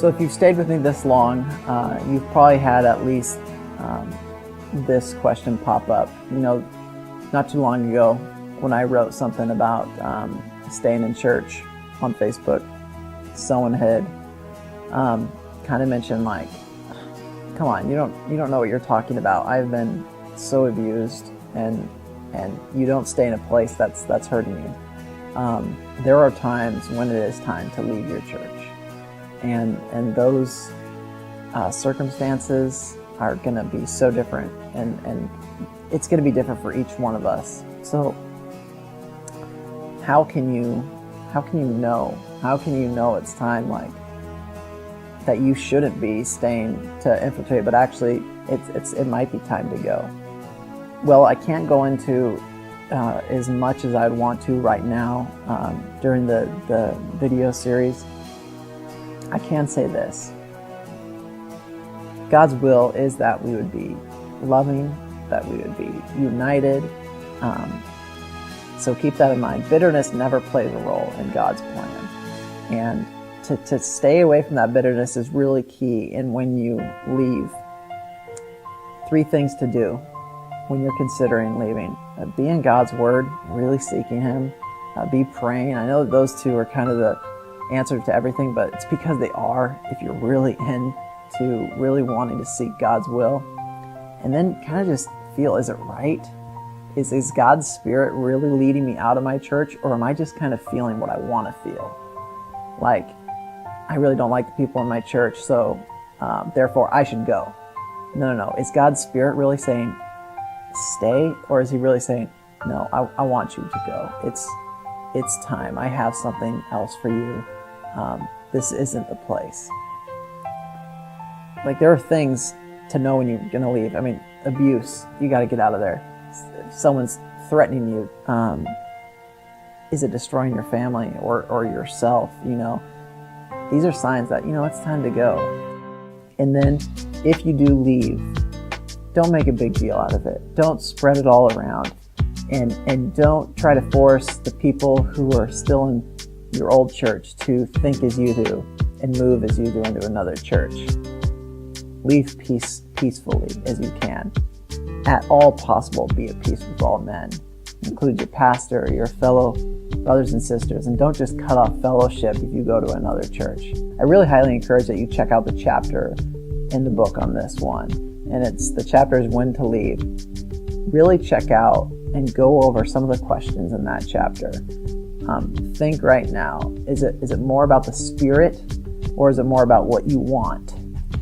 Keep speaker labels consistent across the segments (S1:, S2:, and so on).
S1: So if you've stayed with me this long, you've probably had at least this question pop up. You know, not too long ago when I wrote something about staying in church on Facebook, someone had kind of mentioned, like, come on, you don't know what you're talking about. I've been so abused, and you don't stay in a place that's hurting you. There are times when it is time to leave your church. And those circumstances are going to be so different, and it's going to be different for each one of us. So how can you know it's time, like, that you shouldn't be staying to infiltrate, but actually it might be time to go? Well, I can't go into as much as I'd want to right now during the video series. I can say this: God's will is that we would be loving, that we would be united. So keep that in mind. Bitterness never plays a role in God's plan. And to stay away from that bitterness is really key. And when you leave, 3 things to do when you're considering leaving: be in God's Word, really seeking Him, be praying. I know that those 2 are kind of the answer to everything, but it's because they are, if you're really into really wanting to seek God's will. And then kind of just feel, is it right? Is God's Spirit really leading me out of my church, or am I just kind of feeling what I want to feel? Like, I really don't like the people in my church, so therefore I should go. No. Is God's Spirit really saying, stay? Or is He really saying, no, I want you to go. It's time. I have something else for you. This isn't the place. Like, there are things to know when you're going to leave. I mean, abuse, you got to get out of there. If someone's threatening you, is it destroying your family or yourself? You know, these are signs that, it's time to go. And then if you do leave, don't make a big deal out of it. Don't spread it all around. And don't try to force the people who are still in your old church to think as you do and move as you do into another church. Leave peacefully as you can. At all possible, be at peace with all men. Include your pastor, your fellow brothers and sisters, and don't just cut off fellowship if you go to another church. I really highly encourage that you check out the chapter in the book on this one. And the chapter is When to Leave. Really check out and go over some of the questions in that chapter. Think right now, is it more about the Spirit, or is it more about what you want?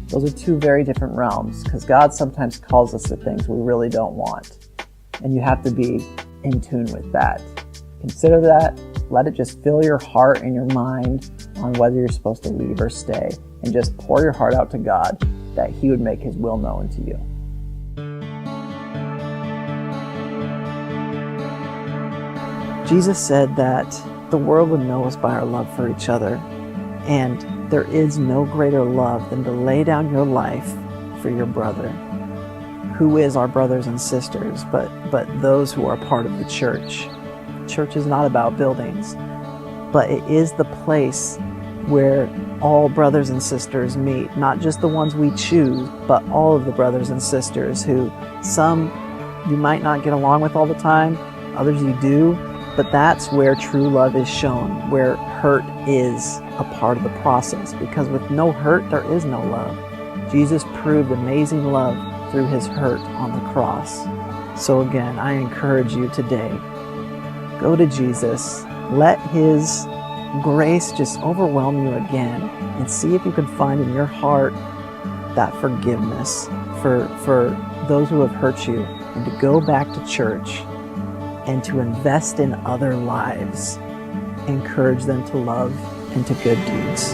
S1: Those are 2 very different realms, because God sometimes calls us to things we really don't want. And you have to be in tune with that. Consider that. Let it just fill your heart and your mind on whether you're supposed to leave or stay. And just pour your heart out to God, that He would make His will known to you. Jesus said that the world would know us by our love for each other, and there is no greater love than to lay down your life for your brother. Who is our brothers and sisters, but those who are part of the church. Church is not about buildings, but it is the place where all brothers and sisters meet, not just the ones we choose, but all of the brothers and sisters who some you might not get along with all the time, others you do. But that's where true love is shown, where hurt is a part of the process. Because with no hurt, there is no love. Jesus proved amazing love through His hurt on the cross. So again, I encourage you today, go to Jesus. Let His grace just overwhelm you again, and see if you can find in your heart that forgiveness for those who have hurt you, and to go back to church and to invest in other lives. Encourage them to love and to good deeds.